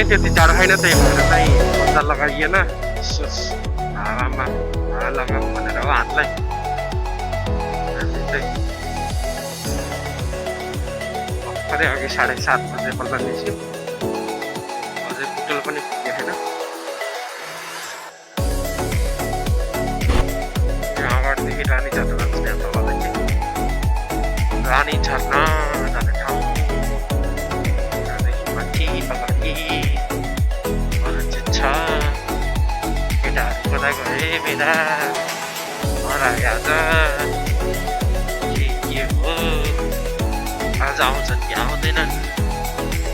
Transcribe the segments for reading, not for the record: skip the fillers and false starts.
पनि त्यति जाडो छैन, त्यही भएर चाहिँ मजा लगाइएन। हावामा हावा लगाऊँ भनेर हो हातलाई। भर्खरै अघि 7:30 बजे बल्ल निस्क्यो, अझै बुटुल पनि पुगेको छैन। यहाँ अगाडिदेखि रानी झर्ना जान्छ, यहाँ तलदेखि रानी झर्ना जाने ठाउँ। त्यहाँदेखि माथि अगाडि अरू चाहिँ छ। केटाहरू कता गए मेरा हराए आज, के हो आज आउँछन् कि आउँदैनन्?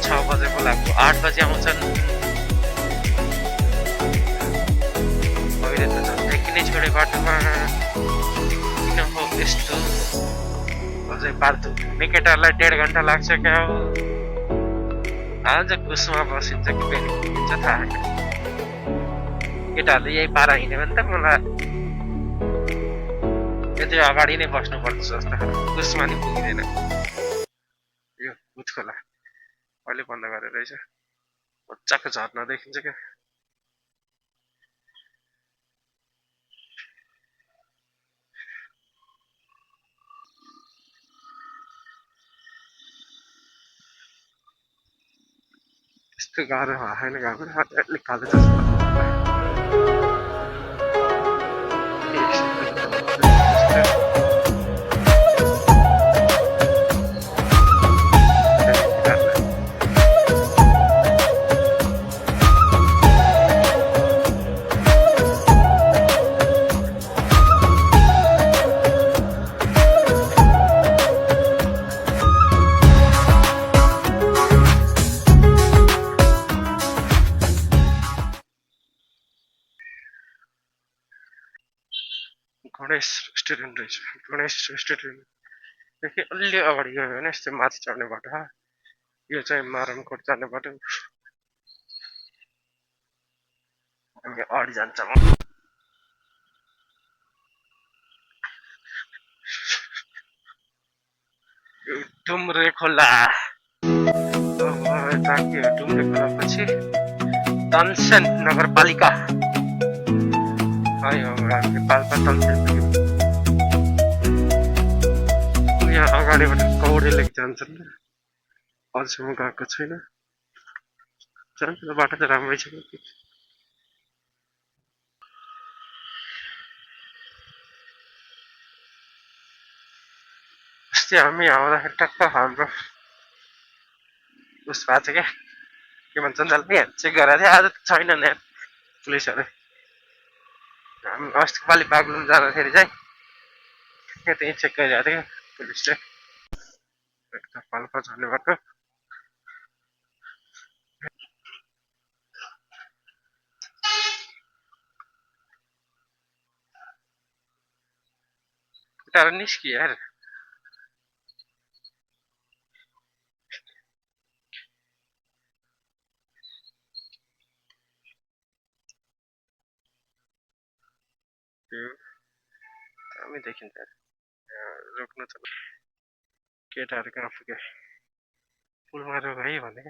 6 बजे बोलाएको 8 बजे आउँछन्। अहिले त झन्डै किनै छोडे बाटोमा, किन हो यस्तो? अझै पाल्तु हिँड्ने केटाहरूलाई 1.5 घन्टा लाग्छ क्या हो। आज कुसमा बसिन्छ कि बेलुकी पुगिन्छ थाहा छैन। केटाहरूले यही पारा हिँड्यो भने त मलाई यति अगाडि नै बस्नुपर्छ जस्तो, कुसमा नि पुगिँदैन। यो भुत खोला अहिले बन्द गरेर रहेछ, मजाको झर्ना देखिन्छ क्या। त्यस्तो गाह्रो छैन, गाह्रो अलिक कालो जस्तो। गणेश रेस्टुरेन्ट रहेछ। गणेश रेस्टुरेन्टदेखि अलि अगाडि गयो भने यस्तै माथि चढ्ने बाटो। यो चाहिँ मारमकोट जाने बाटो। हामी अगाडि जान्छ। डुम्रे खोला, डुम्रे खोला पछि तनसेन नगरपालिका। पाल्पा तनसेन यहाँ अगाडिबाट कौडे लेक जान्छन्। अझसम्म गएको छैन, जान्छ बाटो त राम्रै छ। अस्ति हामी आउँदाखेरि टक्क हाम्रो उस भएको छ क्या, के भन्छ नि, चेक गरेको थियो। आज छैनन् यहाँ पुलिसहरू। हामी अस्तिको पालि बागलुङ जाँदाखेरि चाहिँ त्यही चेक गरिरहेको थियो क्या पुलिसले। पाल्पा झर्ने बाटो। टाढो निस्कियो यार। हामी देखिन्छ रोक्नु छ। केटाहरू कहाँ पुगे? पुलमा रोक है भने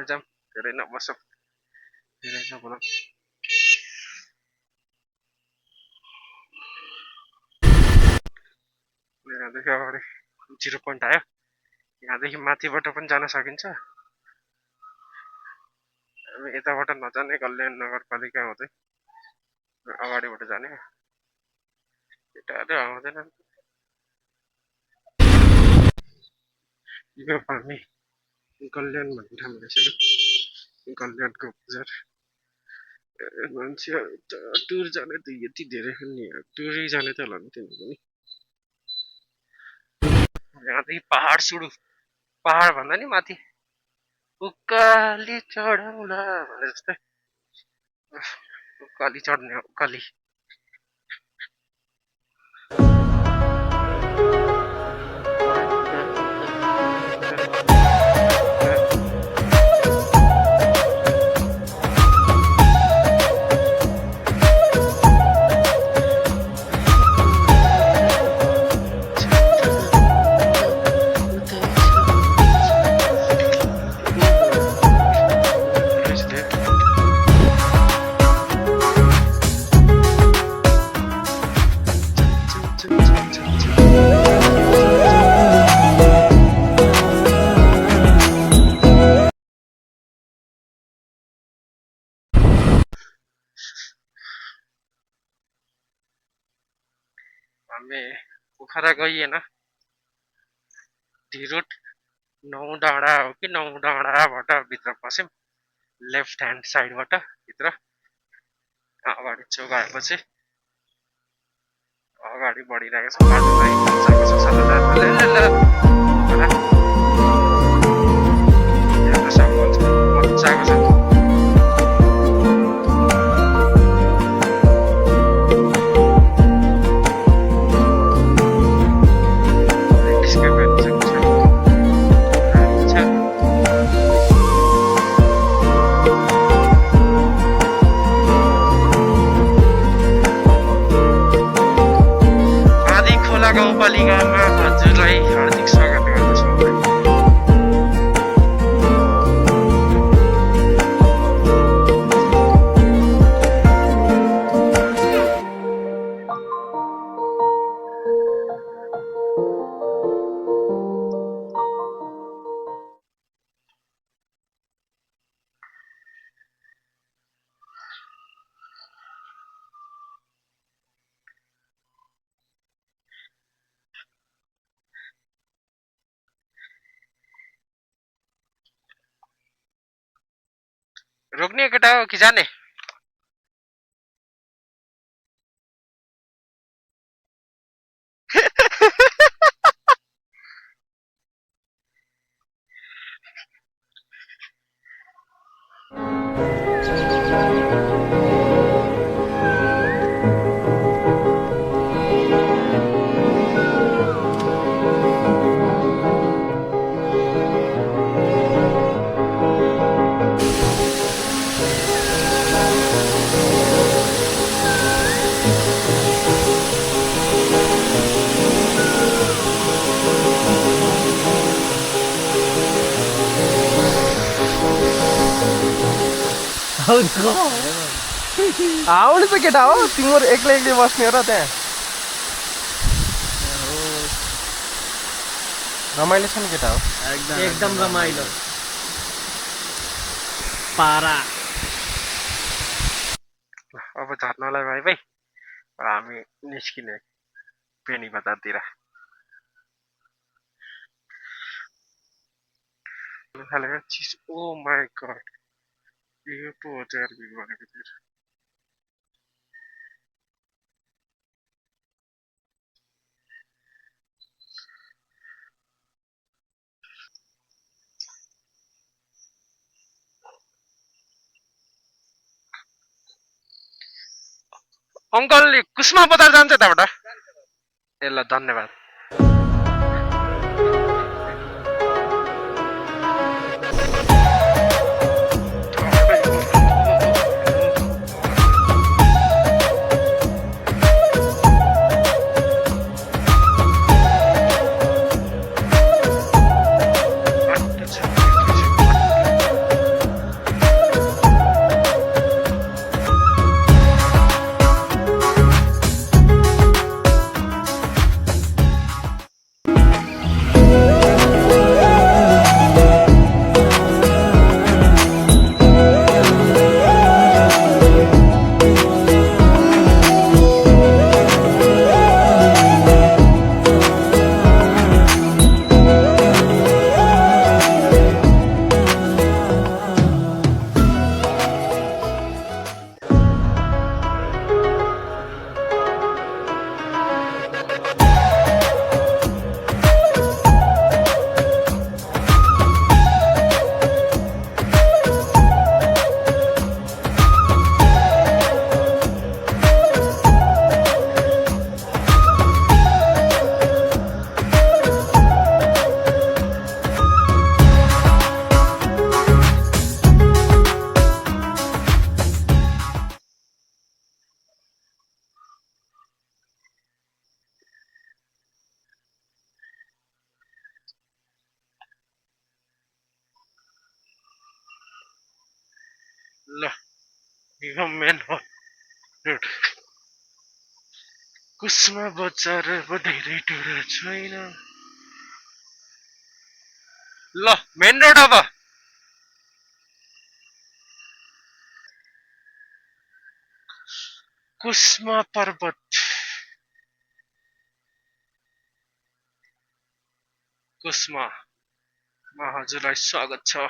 जाऊँ, धेरै नबसौँ, धेरै नबोलौँ। यहाँदेखि अगाडि 0 पोइन्ट आयो। यहाँदेखि माथिबाट पनि जान सकिन्छ। हामी यताबाट नजाने, कल्याण नगरपालिका हुँदै अगाडिबाट जाने। केटाहरू आउँदैनन्। यो हामी कल्याण भन्ने ठाउँ गइसक्यो। कल्याणको बजार। मान्छेहरू टुर जाने त यति धेरै नि, टुरै जाने त होला नि तिनीहरू पनि। यहाँदेखि पहाड सुरु, पहाड भन्दा नि माथि उकाली चढौँला भने जस्तै उकाली चढ्ने हो, उकाली। पोखरा गइएन ढिरुट 9 डाँडा हो कि 9 डाँडाबाट भित्र पस्यौँ लेफ्ट ह्यान्ड साइडबाट भित्र अगाडि चोगाएपछि अगाडि बढिरहेको छ बाटोलाई मजाको छ हेर्न सक्नुहुन्छ मजाको छ गाउँपालिकामा हजुरलाई हार्दिक स्वागत गर्दछु रोक्ने केटा हो कि जाने आउनु त केटा हो तिम्रो एक्लै एक्लै बस्ने र त्यहाँ रमाइलो छ नि केटा हो एकदम रमाइलो पारा अब झर्नलाई भाइ भाइ हामी निस्किने पेनी बजारतिर चिज ओ माई गड यो पो हो चेयरबिन भनेको थियो अङ्कल कुसमा बजार जान्छ त्यहाँबाट ए ल धन्यवाद ल यो मेन हो कुसमा बजार धेरै टाढा छैन ल मेन रोड अब कुसमा पर्वत कुसुमा हजुरलाई स्वागत छ।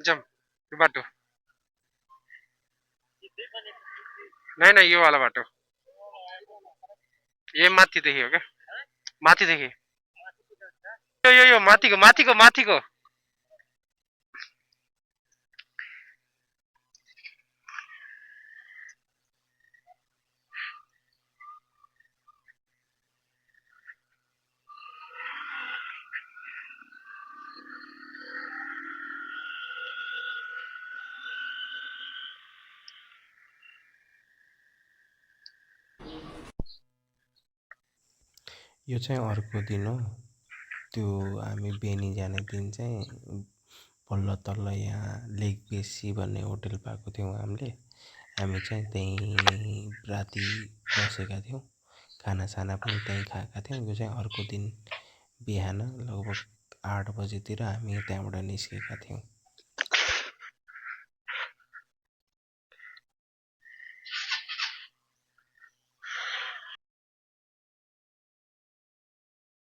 जाम यो बाटो नहीं यो वाला बाटो ये माथिदेखि हो क्या माथिदेखि यो माथिको यो चाहिँ अर्को दिन हो। त्यो हामी बेनी जाने दिन चाहिँ बल्ल तल्ल यहाँ लेक बेसी भन्ने होटल पाएको थियौँ हामी चाहिँ त्यहीँ राति बसेका थियौँ। खानासाना पनि त्यहीँ खाएका थियौँ। यो चाहिँ अर्को दिन बिहान लगभग 8 बजेतिर हामी त्यहाँबाट निस्केका थियौँ।